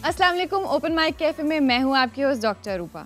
अस्सलाम वालेकुम। Open mic cafe में मैं हूं आपकी होस्ट डॉक्टर रूपा।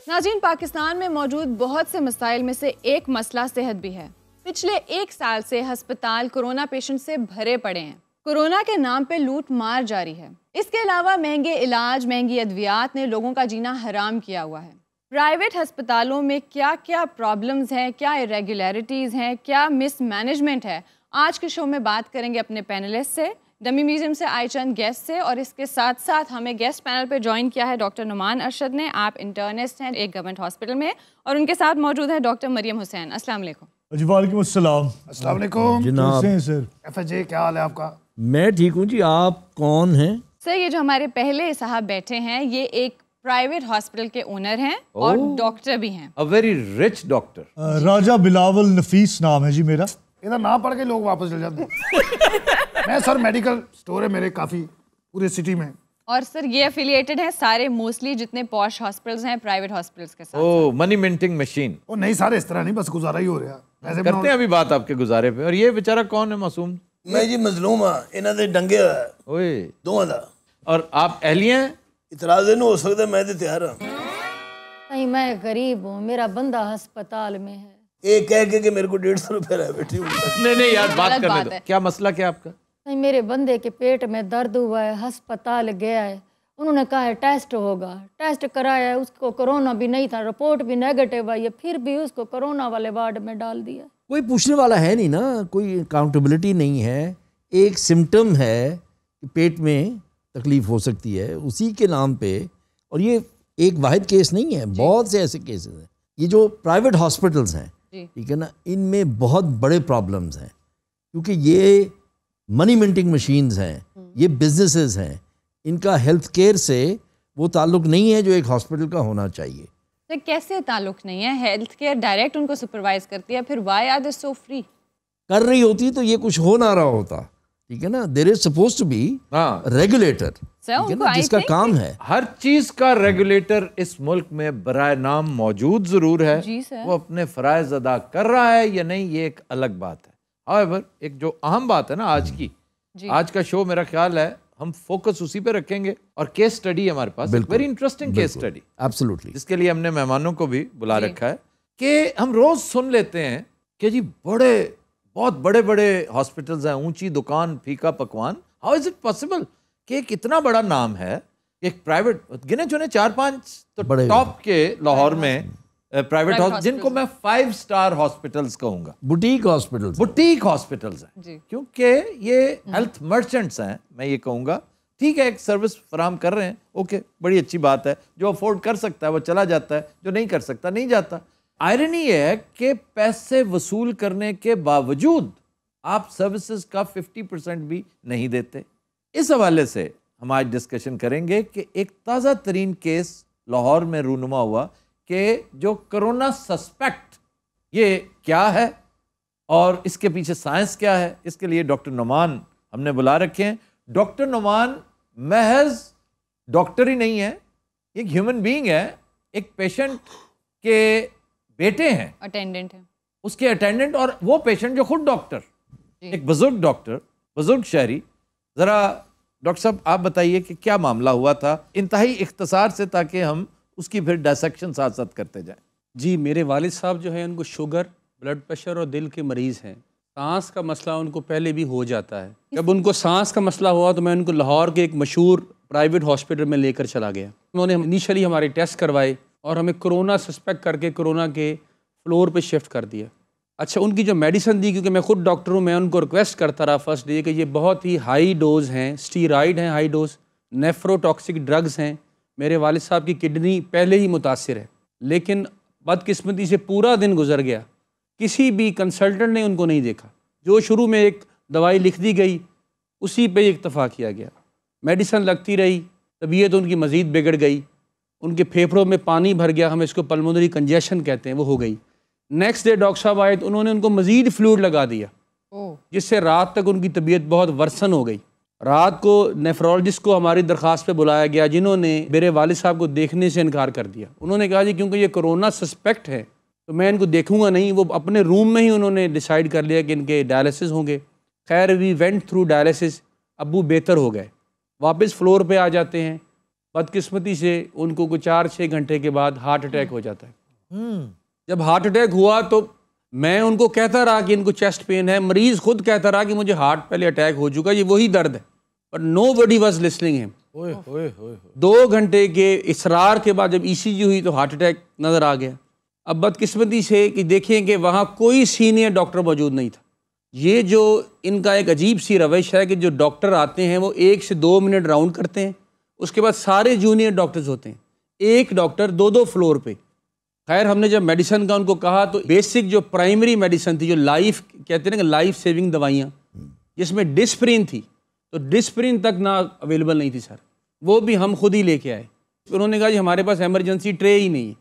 नाज़रीन, पाकिस्तान में मौजूद बहुत से मसाइल में से एक मसला सेहत भी है। पिछले 1 साल से हस्पताल कोरोना पेशेंट से भरे पड़े हैं। कोरोना के नाम पे लूट मार जारी है। इसके अलावा महंगे इलाज, महंगी अद्वियात ने लोगों का जीना हराम किया हुआ है। प्राइवेट हस्पतालों में क्या क्या प्रॉब्लम्स हैं, क्या इरेगुलरिटीज़ हैं, क्या मिसमैनेजमेंट है, आज के शो में बात करेंगे अपने पैनलिस्ट से, डमी म्यूजियम से आए चंद गेस्ट से, और इसके साथ साथ हमें गेस्ट पैनल पे ज्वाइन किया है डॉक्टर नुमान अरशद ने। आप इंटर्निस्ट हैं एक गवर्नमेंट हॉस्पिटल में, और उनके साथ मौजूद है डॉक्टर मरियम हुसैन। अस्सलाम वालेकुम। जी वालेकुम अस्सलाम। अस्सलाम वालेकुम कैसे हैं सर? FJ, क्या हाल है आपका? मैं ठीक हूँ जी, आप कौन हैं? सर, ये जो हमारे पहले साहब बैठे हैं ये एक प्राइवेट हॉस्पिटल के ओनर हैं और डॉक्टर भी हैं। A very rich doctor. Raja Bilawal Nafees नाम है जी मेरा। इधर ना पढ़ के लोग वापस चले जाते हैं। मैं सर मेडिकल स्टोर है मेरे काफ़ी पूरे सिटी में। और सर ये एफिलिएटेड हैं सारे मोस्टली जितने पॉश हॉस्पिटल्स हैं प्राइवेट हॉस्पिटल्स के साथ। ओ मनी मिंटिंग मशीन। वो नहीं सारे इस तरह नहीं, बस गुजारा ही हो रहा है। करते हैं अभी बात आपके गुजारे पे। और ये बेचारा कौन है मासूम? मैं जी मजलूम हाँ, इन्हों दे डंगे होया ओए। दोवां दा। और आप अहलिया हैं? इतराज नहीं हो सकता, मैं तो तैयार हाँ। नहीं, मैं गरीब हूँ, मेरा बंदा अस्पताल में है। ये कह के मेरे को 150 रुपये रह बैठी हूँ। नहीं यार, बात गलत करने बात दो। है। क्या मसला क्या आपका? नहीं, मेरे बंदे के पेट में दर्द हुआ है, अस्पताल गया है, उन्होंने कहा है टेस्ट होगा। टेस्ट कराया है, उसको कोरोना भी नहीं था, रिपोर्ट भी नेगेटिव आई है, फिर भी उसको कोरोना वाले वार्ड में डाल दिया। कोई पूछने वाला है नहीं ना, कोई अकाउंटेबिलिटी नहीं है। एक सिम्टम है कि पेट में तकलीफ हो सकती है, उसी के नाम पे। और ये एक वाहिद केस नहीं है, बहुत से ऐसे केसेस हैं। ये जो प्राइवेट हॉस्पिटल्स हैं, ठीक है ना, इनमें बहुत बड़े प्रॉब्लम्स हैं, क्योंकि ये मनी मिंटिंग मशीन्स हैं, ये बिजनेसेस हैं। इनका हेल्थ केयर से वो ताल्लुक नहीं है जो एक हॉस्पिटल का होना चाहिए। तो कैसे ताल्लुक नहीं है? हेल्थ केयर डायरेक्ट उनको सुपरवाइज करती है, फिर why are they so free? कर रही होती तो ये कुछ हो ना रहा होता, ठीक है ना। There is suppose to be regulator, ठीक है ना, जिसका काम है। हर चीज का रेगुलेटर इस मुल्क में बराए नाम मौजूद जरूर है। जी सर। वो अपने फराइज अदा कर रहा है या नहीं, ये एक अलग बात है। हाउएवर, एक जो अहम बात है ना आज की, आज का शो मेरा ख्याल है हम फोकस उसी पे रखेंगे। और केस स्टडी हमारे पास, very interesting case study, absolutely, जिसके लिए हमने मेहमानों को भी बुला रखा है। कि हम रोज सुन लेते हैं कि जी बहुत बड़े बड़े हॉस्पिटल्स हैं, ऊंची दुकान, फीका पकवान। हाउ इज इट पॉसिबल कि एक इतना बड़ा नाम है, एक प्राइवेट गिने चुने 4-5 तो टॉप के लाहौर में प्राइवेट हॉस्पिटल, जिनको मैं 5 स्टार हॉस्पिटल्स कहूंगा, बुटीक हॉस्पिटल्स हैं, क्योंकि ये हेल्थ मर्चेंट्स हैं, मैं ये कहूँगा। ठीक है, एक सर्विस फराम कर रहे हैं, ओके, बड़ी अच्छी बात है। जो अफोर्ड कर सकता है वो चला जाता है, जो नहीं कर सकता नहीं जाता। आयरनी ये है कि पैसे वसूल करने के बावजूद आप सर्विसेज का 50% भी नहीं देते। इस हवाले से हम आज डिस्कशन करेंगे कि एक ताज़ा तरीन केस लाहौर में रूनुमा हुआ कि जो कोरोना सस्पेक्ट, ये क्या है और इसके पीछे साइंस क्या है। इसके लिए डॉक्टर नुमान हमने बुला रखे हैं। डॉक्टर नुमान महज डॉक्टर ही नहीं है, एक ह्यूमन बीइंग है, एक पेशेंट के बेटे हैं, अटेंडेंट है, उसके अटेंडेंट, और वो पेशेंट जो खुद डॉक्टर, एक बुजुर्ग डॉक्टर, बुजुर्ग शहरी। ज़रा डॉक्टर साहब आप बताइए कि क्या मामला हुआ था, इंतहाई इख्तिसार से, ताकि हम उसकी फिर डायसेक्शन साथ साथ करते जाएं। जी, मेरे वालिद साहब जो है उनको शुगर, ब्लड प्रेशर और दिल के मरीज़ हैं। सांस का मसला उनको पहले भी हो जाता है। जब उनको सांस का मसला हुआ तो मैं उनको लाहौर के एक मशहूर प्राइवेट हॉस्पिटल में लेकर चला गया। उन्होंने इनिशियली हमारे टेस्ट करवाए और हमें कोरोना सस्पेक्ट करके कोरोना के फ्लोर पे शिफ्ट कर दिया। अच्छा, उनकी जो मेडिसिन दी, क्योंकि मैं खुद डॉक्टर हूँ, मैं उनको रिक्वेस्ट करता रहा फर्स्ट डे कि ये बहुत ही हाई डोज हैं, स्टीरॉइड हैं, हाई डोज नेफ्रोटॉक्सिक ड्रग्स हैं। मेरे वालिद साहब की किडनी पहले ही मुतासिर है, लेकिन बदकिस्मती से पूरा दिन गुजर गया, किसी भी कंसल्टेंट ने उनको नहीं देखा। जो शुरू में एक दवाई लिख दी गई उसी पे इक्तफा किया गया, मेडिसिन लगती रही, तबीयत उनकी मज़ीद बिगड़ गई, उनके फेफड़ों में पानी भर गया, हम इसको पल्मोनरी कंजेशन कहते हैं, वो हो गई। नेक्स्ट डे डॉक्टर साहब आए तो उन्होंने उनको मज़ीद फ्लूइड लगा दिया, जिससे रात तक उनकी तबीयत बहुत वर्सन हो गई। रात को नेफ्रोलॉजिस्ट को हमारी दरख्वास्त पे बुलाया गया, जिन्होंने मेरे वालिद साहब को देखने से इनकार कर दिया। उन्होंने कहा जी क्योंकि ये कोरोना सस्पेक्ट है तो मैं इनको देखूंगा नहीं। वो अपने रूम में ही उन्होंने डिसाइड कर लिया कि इनके डायलिसिस होंगे। खैर वी वेंट थ्रू डायलिसिस, अब्बू बेहतर हो गए, वापस फ्लोर पे आ जाते हैं, बदकिस्मती से उनको कुछ 4-6 घंटे के बाद हार्ट अटैक हो जाता है। जब हार्ट अटैक हुआ तो मैं उनको कहता रहा कि इनको चेस्ट पेन है, मरीज़ खुद कहता रहा कि मुझे हार्ट पहले अटैक हो चुका, ये वही दर्द है, पर nobody was listening him। 2 घंटे के इसरार के बाद जब ECG हुई तो हार्ट अटैक नज़र आ गया। अब बदकिस्मती से कि देखें कि वहाँ कोई सीनियर डॉक्टर मौजूद नहीं था। ये जो इनका एक अजीब सी रविश है कि जो डॉक्टर आते हैं वो 1 से 2 मिनट राउंड करते हैं, उसके बाद सारे जूनियर डॉक्टर्स होते हैं, एक डॉक्टर 2-2 फ्लोर पे। खैर हमने जब मेडिसिन का उनको कहा तो बेसिक जो प्राइमरी मेडिसिन थी, जो लाइफ कहते हैं ना, लाइफ सेविंग दवाइयाँ, जिसमें डिस्प्रिन थी, तो डिस्प्रिन तक ना अवेलेबल नहीं थी सर, वो भी हम खुद ही लेके आए। फिर उन्होंने कहा जी हमारे पास इमरजेंसी ट्रे ही नहीं है,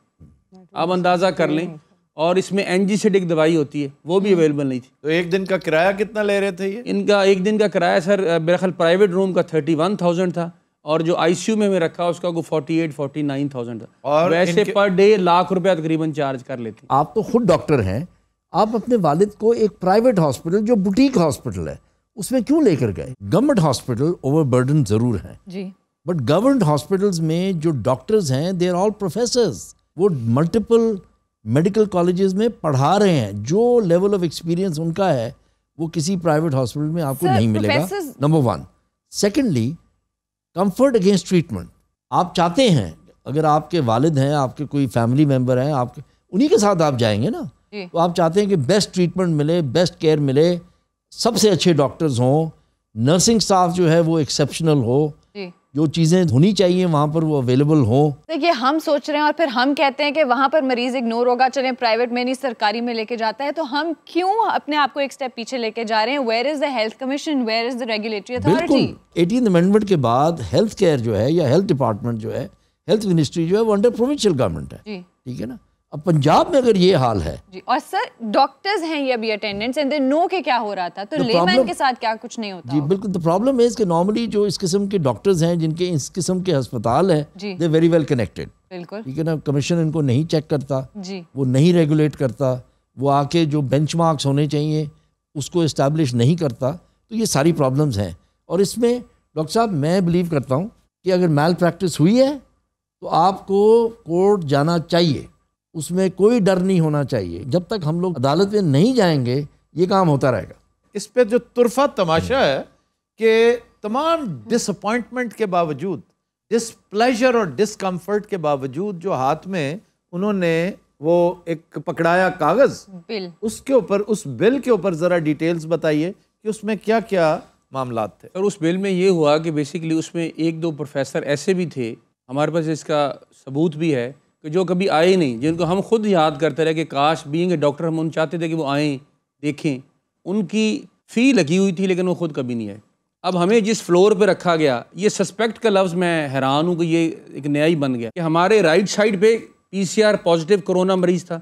आप अंदाज़ा कर लें, और इसमें एंजीसिडिक दवाई होती है वो भी अवेलेबल नहीं थी। तो एक दिन का किराया कितना ले रहे थे ये? इनका एक दिन का किराया सर मेरा ख्याल प्राइवेट रूम का 31,000 था, और जो आईसीयू में रखा उसका को 48-49,000 था, और वैसे पर डे लाख रुपया तकरीबन चार्ज कर लेते। आप तो खुद डॉक्टर हैं, आप अपने वालिद को एक प्राइवेट हॉस्पिटल जो बुटीक हॉस्पिटल है उसमें क्यों लेकर गए? गवर्नमेंट हॉस्पिटल ओवरबर्डन जरूर है जी, बट गवर्नमेंट हॉस्पिटल्स में जो डॉक्टर्स हैं दे आर ऑल प्रोफेसर्स, वो मल्टीपल मेडिकल कॉलेजेस में पढ़ा रहे हैं, जो लेवल ऑफ एक्सपीरियंस उनका है वो किसी प्राइवेट हॉस्पिटल में आपको नहीं मिलेगा, number 1। Secondly, comfort against treatment. आप चाहते हैं अगर आपके वालिद हैं, आपके कोई फैमिली मेम्बर हैं, आपके उन्हीं के साथ आप जाएंगे ना, तो आप चाहते हैं कि बेस्ट ट्रीटमेंट मिले, बेस्ट केयर मिले, सबसे अच्छे डॉक्टर्स हों, नर्सिंग स्टाफ जो है वो एक्सेप्शनल हो, जो चीज़ें होनी चाहिए वहाँ पर वो अवेलेबल हो। देखिए हम सोच रहे हैं और फिर हम कहते हैं कि वहाँ पर मरीज इग्नोर होगा, चलें प्राइवेट में नहीं सरकारी में लेके जाता है, तो हम क्यों अपने आप को एक स्टेप पीछे लेके जा रहे हैं? Where is the health commission, where is the regulatory authority? 18th amendment के बाद हेल्थ केयर जो है या हेल्थ डिपार्टमेंट जो है, हेल्थ मिनिस्ट्री जो है वो अंडर प्रोविंशियल गवर्नमेंट है, ठीक है ना। अब पंजाब में अगर ये हाल है जी, और सर डॉक्टर्स हैं ये भी अटेंडेंट्स एंड दे नो के क्या हो रहा था, तो लेमैन के साथ क्या कुछ नहीं होता? जी बिल्कुल। द प्रॉब्लम है कि नॉर्मली जो इस किस्म के डॉक्टर्स हैं, जिनके इस किस्म के अस्पताल हैं, दे वेरी वेल कनेक्टेड, बिल्कुल, ठीक है ना। कमीशन इनको नहीं चेक करता जी, वो नहीं रेगुलेट करता, वो आके जो बेंचमार्क्स होने चाहिए उसको इस्टेब्लिश नहीं करता, तो ये सारी प्रॉब्लम्स हैं। और इसमें डॉक्टर साहब मैं बिलीव करता हूँ कि अगर मैल प्रैक्टिस हुई है तो आपको कोर्ट जाना चाहिए, उसमें कोई डर नहीं होना चाहिए। जब तक हम लोग अदालत में नहीं जाएंगे ये काम होता रहेगा। इस पे जो तुरफा तमाशा है कि तमाम डिसअपॉइंटमेंट के बावजूद, डिसप्लेजर और डिसकम्फर्ट के बावजूद, जो हाथ में उन्होंने वो एक पकड़ाया कागज बिल, उसके ऊपर, उस बिल के ऊपर जरा डिटेल्स बताइए कि उसमें क्या क्या मामलात थे। और उस बिल में ये हुआ कि बेसिकली उसमें 1-2 प्रोफेसर ऐसे भी थे, हमारे पास इसका सबूत भी है, कि जो कभी आए नहीं, जिनको हम खुद याद करते रहे कि काश बीइंग ए डॉक्टर हम उन चाहते थे कि वो आएँ देखें, उनकी फ़ी लगी हुई थी लेकिन वो खुद कभी नहीं आए। अब हमें जिस फ्लोर पे रखा गया, ये सस्पेक्ट का लफ्ज़ मैं हैरान हूँ कि ये एक नया ही बन गया कि हमारे राइट साइड पे PCR पॉजिटिव कोरोना मरीज़ था,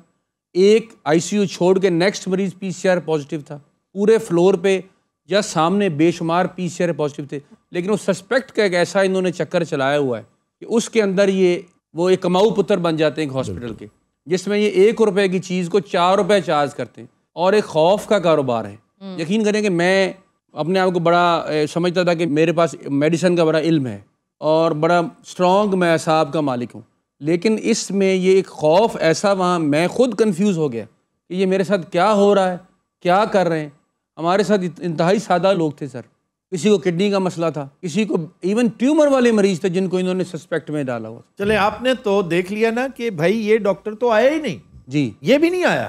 एक ICU छोड़ के नेक्स्ट मरीज़ PCR पॉजिटिव था, पूरे फ्लोर पे या सामने बेशुमार PCR पॉजिटिव थे, लेकिन उस सस्पेक्ट का एक ऐसा इन्होंने चक्कर चलाया हुआ है कि उसके अंदर ये वो एक कमाऊ पुत्र बन जाते हैं हॉस्पिटल के, जिसमें ये 1 रुपए की चीज़ को 4 रुपए चार्ज करते हैं, और एक खौफ का कारोबार है। यकीन करें कि मैं अपने आप को बड़ा समझता था कि मेरे पास मेडिसिन का बड़ा इल्म है और बड़ा स्ट्रॉन्ग मैं असाब का मालिक हूँ, लेकिन इसमें ये एक खौफ ऐसा, वहाँ मैं खुद कंफ्यूज हो गया कि ये मेरे साथ क्या हो रहा है, क्या कर रहे हैं। हमारे साथ इंतहाई सादा लोग थे सर, किसी को किडनी का मसला था, किसी को इवन ट्यूमर वाले मरीज थे जिनको इन्होंने सस्पेक्ट में डाला हुआ। चले आपने तो देख लिया ना कि भाई ये डॉक्टर तो आया ही नहीं जी, ये भी नहीं आया,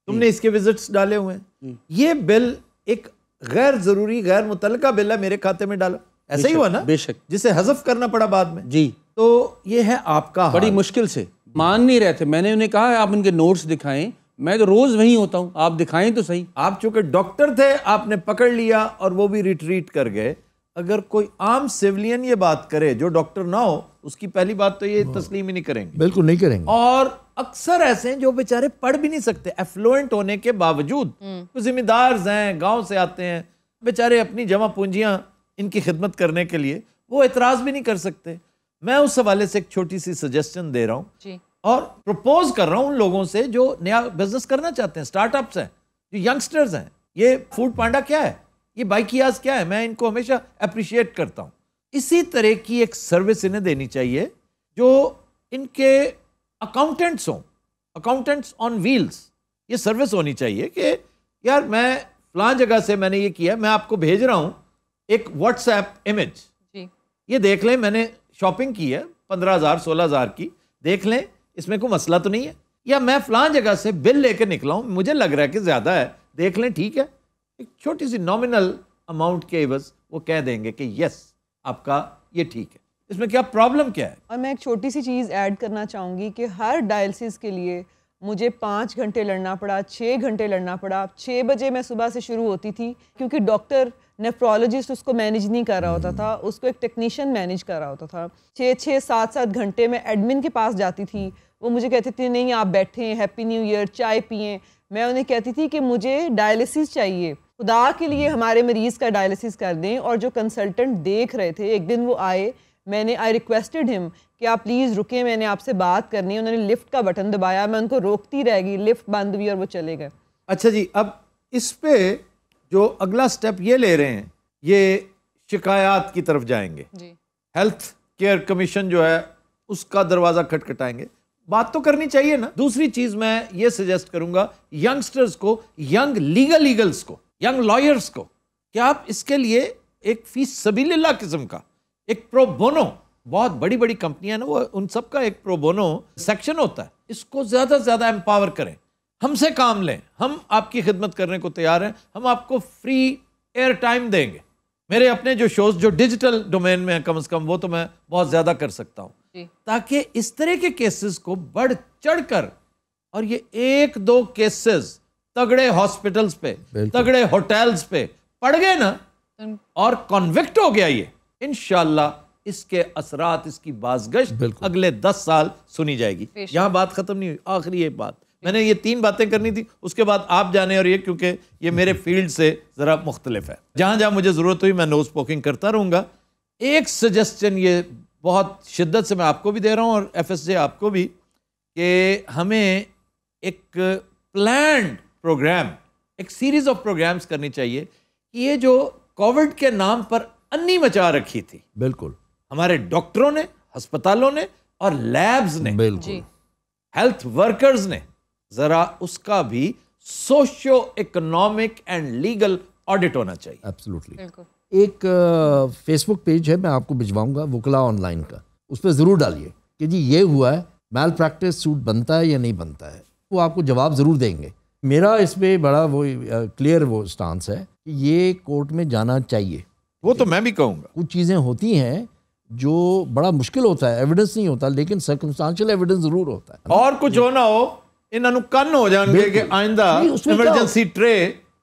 तुमने इसके विजिट्स डाले हुए हैं, ये बिल एक गैर जरूरी गैर मुतल्लका बिल है मेरे खाते में डाला, ऐसा ही हुआ ना? बेशक, जिसे हज़फ करना पड़ा बाद में जी। तो ये है आपका बड़ी मुश्किल से मान नहीं रहे थे। मैंने उन्हें कहा आप इनके नोट्स दिखाएं, मैं तो रोज वहीं होता हूँ, आप दिखाएं तो सही। आप चूंकि डॉक्टर थे आपने पकड़ लिया और वो भी रिट्रीट कर गए। अगर कोई आम सिविलियन ये बात करे जो डॉक्टर ना हो, उसकी पहली बात तो ये तस्लीम ही नहीं करेंगे, बिल्कुल नहीं करेंगे। और अक्सर ऐसे हैं जो बेचारे पढ़ भी नहीं सकते, एफ्लुएंट होने के बावजूद, तो जिम्मेदार हैं, गांव से आते हैं बेचारे, अपनी जमा पूंजियां इनकी खिदमत करने के लिए, वो एतराज भी नहीं कर सकते। मैं उस हवाले से एक छोटी सी सजेशन दे रहा हूँ और प्रपोज कर रहा हूँ उन लोगों से जो नया बिजनेस करना चाहते हैं, स्टार्टअप्स हैं, जो यंगस्टर्स हैं। ये फूड पांडा क्या है, ये बाइकियाज क्या है, मैं इनको हमेशा अप्रिशिएट करता हूँ। इसी तरह की एक सर्विस इन्हें देनी चाहिए जो इनके अकाउंटेंट्स हों, अकाउंटेंट्स ऑन व्हील्स। ये सर्विस होनी चाहिए कि यार मैं फलां जगह से मैंने ये किया, मैं आपको भेज रहा हूँ एक व्हाट्सएप इमेज, ये देख लें, मैंने शॉपिंग की है 15,000 16,000 की, देख लें इसमें कोई मसला तो नहीं है। या मैं फलां जगह से बिल लेकर निकला हूँ, मुझे लग रहा है कि ज़्यादा है, देख लें, ठीक है। एक छोटी सी नॉमिनल अमाउंट के एवज वो कह देंगे कि यस आपका ये ठीक है। इसमें क्या प्रॉब्लम क्या है? और मैं एक छोटी सी चीज़ ऐड करना चाहूँगी कि हर डायलिसिस के लिए मुझे 5 घंटे लड़ना पड़ा, 6 घंटे लड़ना पड़ा। 6 बजे मैं सुबह से शुरू होती थी क्योंकि डॉक्टर नेफ्रोलॉजिस्ट उसको मैनेज नहीं कर रहा होता था, उसको एक टेक्नीशियन मैनेज कर रहा होता था। 6-6, 7-7 घंटे मैं एडमिन के पास जाती थी, वो मुझे कहती थी नहीं आप बैठें, हैप्पी न्यू ईयर, चाय पिएं। मैं उन्हें कहती थी कि मुझे डायलिसिस चाहिए, खुदा के लिए हमारे मरीज़ का डायलिसिस कर दें। और जो कंसल्टेंट देख रहे थे, एक दिन वो आए, मैंने आई रिक्वेस्टेड हिम कि आप प्लीज़ रुकें, मैंने आपसे बात करनी है। उन्होंने लिफ्ट का बटन दबाया, मैं उनको रोकती रह गई, लिफ्ट बंद हुई और वो चले गए। अच्छा जी, अब इस पे जो अगला स्टेप ये ले रहे हैं, ये शिकायत की तरफ जाएंगे जी। हेल्थ केयर कमीशन जो है उसका दरवाज़ा खटखटाएंगे। बात तो करनी चाहिए ना। दूसरी चीज़ मैं ये सजेस्ट करूंगा यंगस्टर्स को, यंग लीगल्स को, यंग लॉयर्स को, कि आप इसके लिए एक फीस सबीलिल्लाह किस्म का एक प्रो बोनो, बहुत बड़ी बड़ी कंपनियां ना, वो उन सब का एक प्रो बोनो सेक्शन होता है, इसको ज़्यादा से ज़्यादा एम्पावर करें, हमसे काम लें, हम आपकी खिदमत करने को तैयार हैं, हम आपको फ्री एयर टाइम देंगे। मेरे अपने जो शोज जो डिजिटल डोमेन में है कम से कम, वो तो मैं बहुत ज़्यादा कर सकता हूँ, ताकि इस तरह के केसेस को बढ़ चढ़ कर, और ये 1-2 केसेस तगड़े हॉस्पिटल्स पे, तगड़े होटल्स पे पड़ गए ना और कॉन्विक्ट हो गया, ये इंशाल्लाह इसके असरात, इसकी बाज़गश्त अगले 10 साल सुनी जाएगी। यहाँ बात खत्म नहीं हुई, आखिरी एक बात, मैंने ये 3 बातें करनी थी, उसके बाद आप जाने, और ये क्योंकि ये मेरे फील्ड से ज़रा मुख्तलिफ है, जहाँ जहाँ मुझे ज़रूरत हुई मैं नो स्पोकिंग करता रहूँगा। एक सजेस्शन ये बहुत शिद्दत से मैं आपको भी दे रहा हूँ और FSJ आपको भी, कि हमें एक प्लान्ड प्रोग्राम, एक सीरीज ऑफ प्रोग्राम्स करनी चाहिए कि ये जो कोविड के नाम पर अन्नी मचा रखी थी, बिल्कुल हमारे डॉक्टरों ने, अस्पतालों ने और लैब्स ने, बिल्कुल हेल्थ वर्कर्स ने, जरा उसका भी socio economic and legal audit होना चाहिए। एब्सोल्युटली। एक फेसबुक पेज है, मैं आपको भिजवाऊंगा, वुकला ऑनलाइन का, उस पर ज़रूर डालिए कि जी ये हुआ है, मैल प्रैक्टिस सूट बनता है या नहीं बनता है, वो आपको जवाब ज़रूर देंगे। मेरा इसमें बड़ा वो क्लियर वो स्टांस है कि ये कोर्ट में जाना चाहिए। वो तो मैं भी कहूँगा। कुछ चीज़ें होती हैं जो बड़ा मुश्किल होता है, एविडेंस नहीं होता, लेकिन सर्कमस्टांशियल एविडेंस ज़रूर होता है। और कुछ हो ना हो, इन्होंने कन हो जाएंगे कि आइंदा इमरजेंसी ट्रे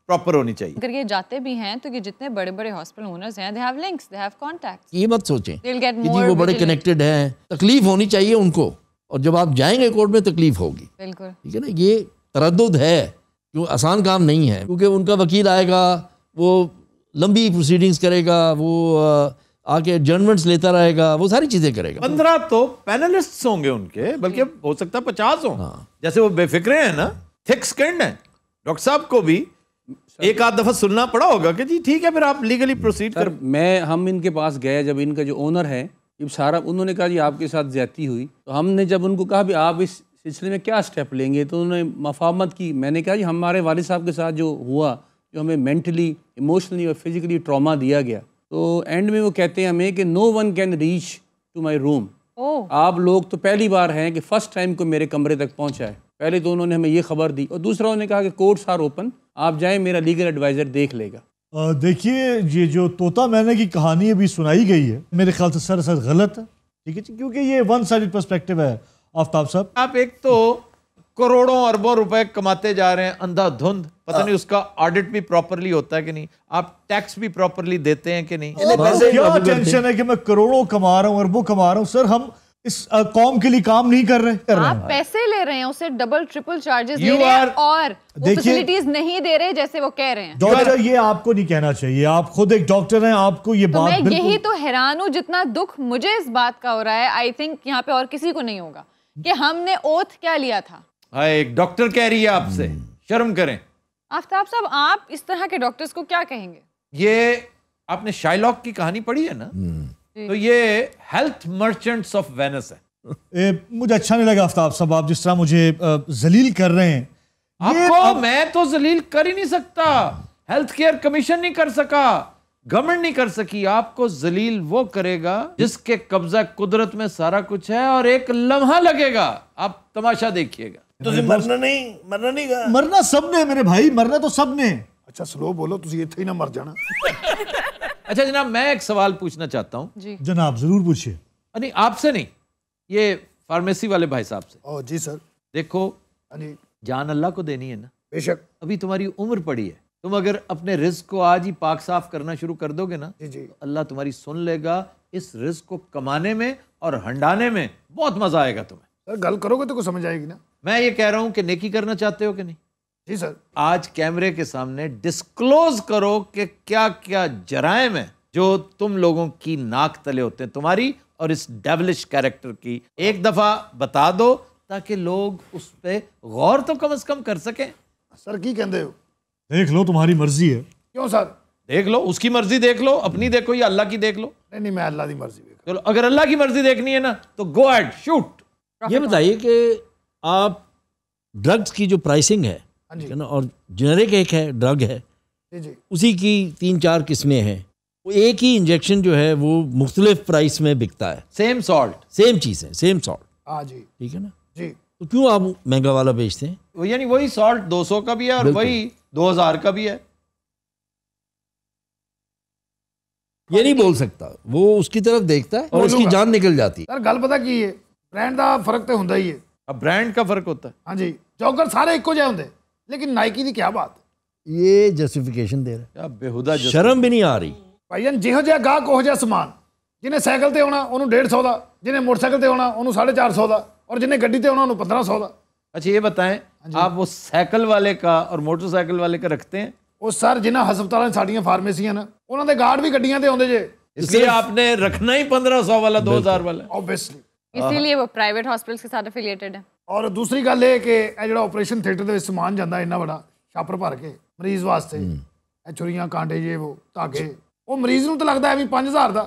प्रॉपर होनी चाहिए। अगर ये जाते भी हैं तो ये जितने बड़े बड़े हॉस्पिटल ओनर्स हैं, they have links, they have contacts. ये मत सोचें कि जी वो बड़े कनेक्टेड हैं, तकलीफ होनी चाहिए उनको, और जब आप जाएंगे कोर्ट में तकलीफ होगी, बिल्कुल ठीक है ना। ये तरद्दुद है, क्यों आसान काम नहीं है, क्योंकि उनका वकील आएगा, वो लंबी प्रोसीडिंग्स करेगा, वो आके एडजर्नमेंट्स लेता रहेगा, वो सारी चीजें करेगा। 15 तो पैनलिस्ट्स होंगे उनके, बल्कि हो सकता है 50 हो। जैसे वो बेफिक्रे हैं ना, थिक स्किन्ड हैं, डॉक्टर साहब को भी एक आध दफा सुनना पड़ा होगा कि जी ठीक है फिर आप लीगली प्रोसीड कर। हम इनके पास गए, जब इनका जो ओनर है ये सारा, उन्होंने कहा जी आपके साथ ज्यादती हुई, तो हमने जब उनको कहा भी आप इस सिलसिले में क्या स्टेप लेंगे, तो उन्होंने मफाहमत की। मैंने कहा जी हमारे वालिद साहब के साथ जो हुआ, जो हमें मेंटली, इमोशनली और फिजिकली ट्रॉमा दिया गया, तो एंड में वो कहते हैं हमें कि no one can reach to my room. आप लोग तो पहली बार हैं कि फर्स्ट टाइम को मेरे कमरे तक पहुंचा है। पहले तो उन्होंने हमें ये खबर दी, और दूसरा उन्होंने कहा कि कोर्ट्स आर ओपन, आप जाएं, मेरा लीगल एडवाइज़र देख लेगा। देखिए ये जो तोता मैंने की कहानी अभी सुनाई गई है, मेरे ख्याल से सर गलत है, ठीक है, क्योंकि ये वन साइडेड पर्सपेक्टिव है। आफ्ताब साहब, आप एक तो करोड़ों अरबों रुपए कमाते जा रहे हैं अंधाधुंध, पता नहीं उसका ऑडिट भी प्रॉपरली होता है कि नहीं, आप टैक्स भी प्रॉपरली देते हैं कि नहीं। क्या टेंशन है कि मैं करोड़ों कमा रहा हूँ, अरबों कमा रहा हूँ, सर हम इस कौम के लिए काम नहीं कर रहे। आप पैसे ले रहे हैं, उसे डबल ट्रिपल चार्जेस दे रहे हैं, और फैसिलिटीज नहीं दे रहे जैसे वो कह रहे हैं। डॉक्टर, ये आपको नहीं कहना चाहिए, आप खुद एक डॉक्टर हैं, आपको ये बात मैं यही तो हैरान हूँ, जितना दुख मुझे इस बात का हो रहा है, आई थिंक यहाँ पे और किसी को नहीं होगा, कि हमने ओथ क्या लिया था। एक डॉक्टर कह रही है आपसे, शर्म करें। आफ्ताब साहब, आप इस तरह के डॉक्टर्स को क्या कहेंगे? ये आपने शाइलॉक की कहानी पढ़ी है ना, तो ये हेल्थ मर्चेंट्स ऑफ वेनिस है। मुझे अच्छा नहीं लगा आफ्ताब साहब, आप जिस तरह मुझे जलील कर रहे हैं। आपको मैं तो जलील कर ही नहीं सकता, हेल्थ केयर कमीशन नहीं कर सका, गवर्नमेंट नहीं कर सकी। आपको जलील वो करेगा जिसके कब्जा कुदरत में सारा कुछ है, और एक लम्हा लगेगा, आप तमाशा देखिएगा। ਤੁਸੀਂ ਮਰਨਾ ਨਹੀਂ ਗਾ। मरना सबने मेरे भाई, मरना तो सबने। अच्छा स्लो बोलो, ਤੁਸੀਂ ਇੱਥੇ ਹੀ ਨਾ ਮਰ ਜਾਣਾ। अच्छा जनाब, मैं एक सवाल पूछना चाहता हूँ। जी जनाब जरूर पूछिए। नहीं आपसे नहीं, ये फार्मेसी वाले भाई साहब से। ओ जी सर। देखो हाँ जी जान अल्लाह को देनी है ना, बेशक। अभी तुम्हारी उम्र पड़ी है, तुम अगर अपने रिस्क को आज ही पाक साफ करना शुरू कर दोगे ना, जी जी तो अल्लाह तुम्हारी सुन लेगा। इस रिस्क को कमाने में और हंडाने में बहुत मजा आएगा तुम्हें। सर गल करोगे तो कुछ समझ आएगी ना। मैं ये कह रहा हूं कि नेकी करना चाहते हो कि नहीं? जी सर। आज कैमरे के सामने डिस्क्लोज करो कि क्या क्या जराइम है जो तुम लोगों की नाक तले होते हैं, तुम्हारी और इस डेविलिश कैरेक्टर की। एक दफा बता दो ताकि लोग उस पर गौर तो कम से कम कर सकें। सर की कहते हो? देख लो, तुम्हारी मर्जी है। क्यों सर? देख लो, उसकी मर्जी देख लो, अपनी देखो या अल्लाह की देख लो। नहीं मैं अल्लाह की मर्जी देख। चलो, अगर अल्लाह की मर्जी देखनी है ना तो गो अहेड, शूट। ये बताइए कि आप ड्रग्स की जो प्राइसिंग है, हाँ जी है ना, और जेनरिक एक है ड्रग है, जी जी उसी की 3-4 किस्में हैं। वो एक ही इंजेक्शन जो है वो मुख्तलिफ प्राइस में बिकता है। सेम सॉल्ट, सेम चीज़ है, सेम सॉल्ट, हाँ जी ठीक है ना। जी। तो क्यों आप महंगा वाला बेचते हैं? यानी वही सॉल्ट 200 का भी है और बिल्कुल। वही 2000 का भी है। ये नहीं बोल सकता, वो उसकी तरफ देखता है और उसकी बोलूंगा। जान निकल जाती है। सर गल पता की है, ब्रांड का फर्क तो ਹੁੰਦਾ ही है। अब ब्रांड का फर्क होता है। हाँ जी, जॉगर सारे इको ਜਿਹੇ ਹੁੰਦੇ, लेकिन नाइकी की क्या बात। ये जस्टिफिकेशन दे रहा क्या बेहुदा है, शर्म भी नहीं आ रही। ਭਾਈਨ ਜਿਹੋ ਜਿਹਾ ਗਾਹਕ ਉਹ ਜਿਹਾ ਸਮਾਨ। ਜਿਹਨੇ ਸਾਈਕਲ ਤੇ ਆਉਣਾ ਉਹਨੂੰ 150 ਦਾ, ਜਿਹਨੇ ਮੋਟਰਸਾਈਕਲ ਤੇ ਆਉਣਾ ਉਹਨੂੰ 450 ਦਾ, और ਜਿਹਨੇ ਗੱਡੀ ਤੇ ਆਉਣਾ ਉਹਨੂੰ 1500 ਦਾ। अच्छा ये बताएं, आप वो साइकिल वाले का और मोटरसाइकिल वाले का रखते हैं? ਉਹ ਸਰ ਜਿਨ੍ਹਾਂ ਹਸਪਤਾਲਾਂ 'ਚ ਸਾਡੀਆਂ ਫਾਰਮੇਸੀਆਂ ਨੇ ਉਹਨਾਂ ਦੇ ਗਾਰਡ ਵੀ ਗੱਡੀਆਂ ਤੇ ਆਉਂਦੇ ਜੇ। इसलिए आपने रखना ही 1500 वाला, 2000 वाला। ऑब्वियसली। इसीलिए वो प्राइवेट हॉस्पिटल के साथ एफिलिएटेड है। और दूसरी गल ये कि ਇਹ ਜਿਹੜਾ ਆਪਰੇਸ਼ਨ ਥੀਏਟਰ ਦੇ ਵਿੱਚ ਸਮਾਨ ਜਾਂਦਾ ਇੰਨਾ ਬੜਾ ਛਾਪਰ ਭਰ ਕੇ ਮਰੀਜ਼ ਵਾਸਤੇ, ਇਹ ਛੁਰੀਆਂ ਕਾਂਟੇ ਜੇ ਉਹ ਧਾਗੇ, ਉਹ ਮਰੀਜ਼ ਨੂੰ ਤਾਂ ਲੱਗਦਾ ਹੈ ਵੀ 5000 ਦਾ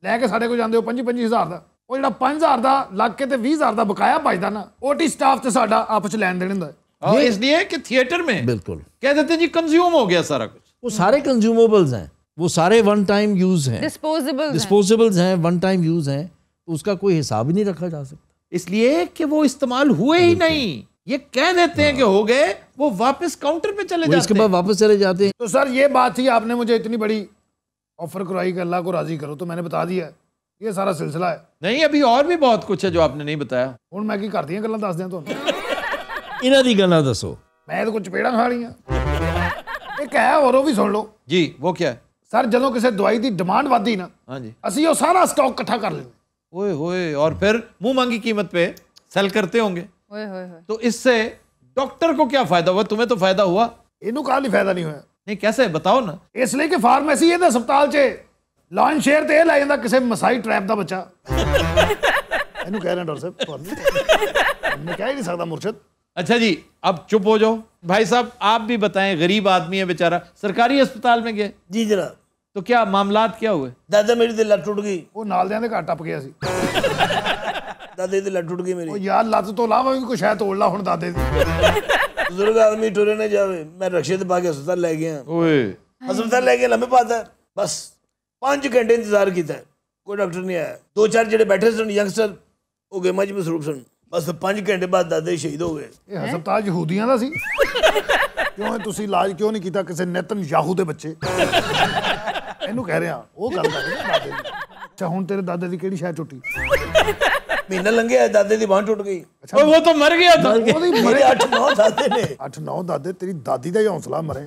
ਲੈ ਕੇ ਸਾਡੇ ਕੋਲ ਜਾਂਦੇ ਹੋ 25,000 ਦਾ, ਉਹ ਜਿਹੜਾ 5000 ਦਾ ਲੱਗ ਕੇ ਤੇ 20000 ਦਾ ਬਕਾਇਆ ਭਜਦਾ ਨਾ, ਓਟੀ ਸਟਾਫ ਤੇ ਸਾਡਾ ਆਪਸ ਚ ਲੈਣ ਦੇਣ ਹੁੰਦਾ ਹੈ। और इसलिए कि थिएटर में बिल्कुल कह देते हैं जी कंज्यूम हो गया सारा कुछ। वो सारे कंज्यूमेबल्स हैं, वो सारे वन टाइम यूज हैं, डिस्पोजेबल्स हैं, वन टाइम यूज हैं, तो उसका कोई हिसाब ही नहीं रखा जा सकता। इसलिए कि वो इस्तेमाल हुए ही नहीं, ये कह देते हैं कि हो गए, वो वापस काउंटर पे चले वो इसके जाते बाद हैं। वापस चले जाते हैं। तो सर ये बात थी, आपने मुझे इतनी बड़ी ऑफर करवाई कि अल्लाह को राजी करो, तो मैंने बता दिया ये सारा सिलसिला है। नहीं, अभी और भी बहुत कुछ है जो आपने नहीं बताया। ਹੁਣ मैं की करती गल्लां दस दियां तुहानूं। इन्हां दी गल्लां दसो। मैं तो कुछ चपेड़ां खा लियां। एक है और वो भी सुन लो जी। वो क्या है? सर ਜਦੋਂ ਕਿਸੇ ਦਵਾਈ ਦੀ ਡਿਮਾਂਡ ਵਧਦੀ ਨਾ, हाँ जी। ਅਸੀਂ ਉਹ ਸਾਰਾ ਸਟਾਕ ਇਕੱਠਾ ਕਰ ਲੈਂਦੇ। ओए होए, और फिर मुंह मांगी कीमत पे सेल करते होंगे। ओए होए होए। तो इससे डॉक्टर को क्या फायदा हुआ? तुम्हें तो फायदा हुआ ਇਹਨੂੰ ਕਾਹ ਲਈ ਫਾਇਦਾ ਨਹੀਂ ਹੋਇਆ? नहीं। कैसे बताओ ना। ਇਸ ਲਈ ਕਿ ਫਾਰਮੇਸੀ ਇਹਦੇ ਹਸਪਤਾਲ 'ਚ ਲਾਂਚ ਸ਼ੇਅਰ ਤੇ ਇਹ ਲੈ ਜਾਂਦਾ ਕਿਸੇ ਮਸਾਈ ਟ੍ਰੈਪ ਦਾ ਬੱਚਾ। ਇਹਨੂੰ ਕਹਿ ਰਹੇ ਡਾਕਟਰ ਸਾਹਿਬ, ਤੁਹਾਨੂੰ ਮੈਂ ਕਹਿ ਹੀ ਨਹੀਂ ਸਕਦਾ ਮੁਰਸ਼ਦ। अच्छा जी, अब चुप हो जाओ। भाई साहब आप भी बताएं, गरीब आदमी है बेचारा, सरकारी अस्पताल में गए जी जनाब। तो क्या मामलात क्या हुए? दादा मेरी तो लत टूट गई। ਉਹ ਨਾਲਦਿਆਂ ਦੇ ਘਰ ਟੱਪ ਗਿਆ ਸੀ। दादा की लत टूट गई ਉਹ मेरी। ਯਾਰ ਲੱਤ ਤੋਂ ਇਲਾਵਾ ਵੀ ਕੁਛ ਹੈ ਤੋੜ ਲਾ ਹੁਣ ਦਾਦੇ ਦੀ। बुजुर्ग आदमी टुरे न जावे, मैं रक्शे ते पाके अस्पताल ले गया। ओए अस्पताल ले गया, लम्बे पाता बस 5 घंटे इंतजार किया, कोई डॉक्टर नहीं आया। 2-4 ਜਿਹੜੇ बैठे सन यंगस्टर हो गए मज मसरूफ सन। बस 5 घंटे बाद दादे शहीद हो गए। ਇਹ ਹਸਪਤਾਲ ਯਹੂਦੀਆਂ ਦਾ ਸੀ। ਕਿਉਂ ਤੁਸੀਂ ਇਲਾਜ ਕਿਉਂ ਨਹੀਂ ਕੀਤਾ ਕਿਸੇ ਨੇਤਨ ਯਾਹੂ ਦੇ ਬੱਚੇ? ਇਹਨੂੰ ਕਹਿ ਰਿਹਾ ਉਹ ਗੱਲ ਕਰ ਰਿਹਾ ਦਾਦੇ ਦੀ। ਅੱਛਾ ਹੁਣ ਤੇਰੇ ਦਾਦੇ ਦੀ ਕਿਹੜੀ ਸ਼ਾਇਦ ਟੁੱਟੀ? महीना लंघे दादे की बांह टूट गई। ओए, वो तो मर गया था। मेरे 8-9 दादे ने। 8-9 ਦਾਦੇ, ਤੇਰੀ ਦਾਦੀ ਦਾ ਹੀ ਹੌਸਲਾ ਮਰੇ।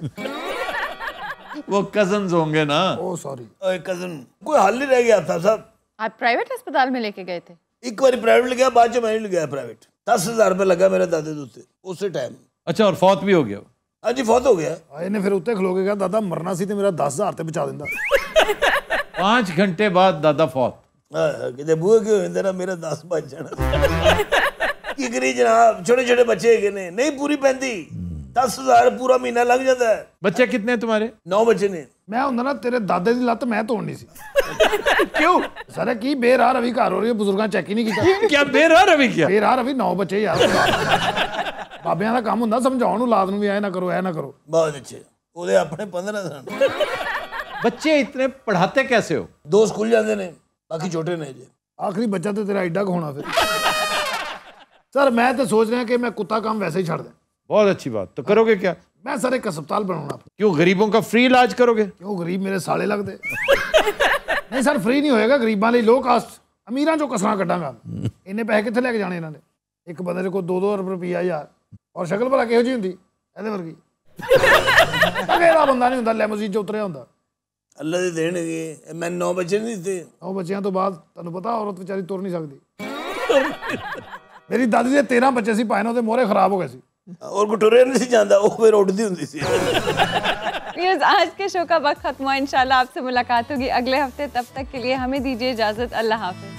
वो कजन्स होंगे ना। ओ सॉरी। ओए कजन कोई हल नहीं रह गया था साहब। आप प्राइवेट अस्पताल में लेके गए थे? एक बार प्राइवेट लग गया, बाद में मैं नहीं गया प्राइवेट। 10,000 रुपये लगा मेरे दादे के उत्ते उस टाइम। अच्छा, और फौत भी हो गया? हाँ जी फौत हो गया। ਇਹਨੇ ਫਿਰ ਉੱਤੇ ਖਲੋ ਕੇ ਕਿਹਾ ਦਾਦਾ ਮਰਨਾ ਸੀ ਤੇ ਮੇਰਾ 10,000 ਤੇ ਬਚਾ ਦਿੰਦਾ। 5 घंटे बाद दादा फौत। कितने बूहे क्यों होंगे ना, मेरा 10 बच जाना। की करी जनाब, छोटे छोटे बच्चे है ने नहीं पूरी पैंती। 10,000 पूरा महीना लग जाता है। बच्चे कितने हैं तुम्हारे? 9 बच्चे ने। मैं ਹੁੰਦਾ ਨਾ ਤੇਰੇ ਦਾਦੇ ਦੀ ਲੱਤ ਮੈਂ ਤੋੜਨੀ ਸੀ क्यों ਸਰ ਕੀ ਬੇਰਾਹ ਰਵੀ ਘਰ ਹੋ ਰਹੀ ਹੈ ਬਜ਼ੁਰਗਾਂ ਚੈੱਕ ਹੀ ਨਹੀਂ ਕੀਤਾ क्या बेरा रवि क्या ਬੇਰਾਹ ਰਵੀ 9 ਬੱਚੇ ਯਾਰ ਬਾਬਿਆਂ ਦਾ ਕੰਮ ਹੁੰਦਾ ਸਮਝਾਉਣ ਨੂੰ ਲਾਦ ਨੂੰ ਵੀ ਐ ਨਾ ਕਰੋ ਐ ਨਾ ਕਰੋ बहुत अच्छे ਉਹਦੇ ਆਪਣੇ 15 सन बच्चे इतने पढ़ाते कैसे हो 2 स्कूल जाते ने बाकी छोटे ने जे ਆਖਰੀ ਬੱਚਾ ਤੇ ਤੇਰਾ ਐਡਾ ਕੁ ਹੋਣਾ ਫਿਰ ਸਰ ਮੈਂ ਤਾਂ ਸੋਚ ਰਿਹਾ ਕਿ ਮੈਂ ਕੁੱਤਾ ਕੰਮ ਵੈਸੇ ਹੀ ਛੱਡ ਦਿਆਂ बहुत अच्छी बात तो करोगे क्या ਮੈਂ ਸਰ ਇੱਕ ਹਸਪਤਾਲ ਬਣਾਉਣਾ क्यों गरीबों का फ्री इलाज करोगे ਕਿਉਂ ਗਰੀਬ ਮੇਰੇ ਸਾਲੇ ਲੱਗਦੇ ਨਹੀਂ ਸਰ ਫ੍ਰੀ ਨਹੀਂ ਹੋਏਗਾ ਗਰੀਬਾਂ ਲਈ ਲੋ ਕਾਸਟ ਅਮੀਰਾਂ ਚੋਂ ਕਸਰਾਂ ਕੱਢਾਂਗਾ ਇੰਨੇ ਪੈਸੇ ਕਿੱਥੇ ਲੈ ਕੇ ਜਾਣੇ ਇਹਨਾਂ ਨੇ ਇੱਕ ਬੰਦੇ ਦੇ ਕੋਲ 2-2 ਰੁਪਈਆ ਯਾਰ ਔਰ ਸ਼ਕਲ ਭਲਾ ਕਿਹੋ ਜਿਹੀ ਹੁੰਦੀ ਇਹਦੇ ਵਰਗੀ ਅਗੇਲਾ ਬੰਦਾ ਨਹੀਂ ਹੁੰਦਾ ਲੈਮੋਜ਼ੀਨ 'ਚ ਉਤਰਿਆ ਹੁੰਦਾ ਅੱਲਾ ਦੇ ਦੇਣਗੇ ਮੈਂ 9 ਬੱਚੇ ਨਹੀਂ ਦਿੱਤੇ 9 ਬੱਚਿਆਂ ਤੋਂ ਬਾਅਦ ਤੁਹਾਨੂੰ ਪਤਾ ਔਰਤ ਵਿਚਾਰੀ ਤੁਰ ਨਹੀਂ ਸਕਦੀ ਮੇਰੀ ਦਾਦੀ ਦੇ 13 ਬੱਚੇ ਸੀ ਭਾਵੇਂ ਉਹਦੇ ਮੋਹਰੇ ਖਰਾਬ ਹੋ ਗਏ ਸੀ और गुटोरे नहीं सी जाता वो फिर उड़ती होती सी Yes, आज के शो का वक्त खत्म हुआ। इंशाल्लाह आपसे मुलाकात होगी अगले हफ्ते। तब तक के लिए हमें दीजिए इजाजत। अल्लाह हाफिज।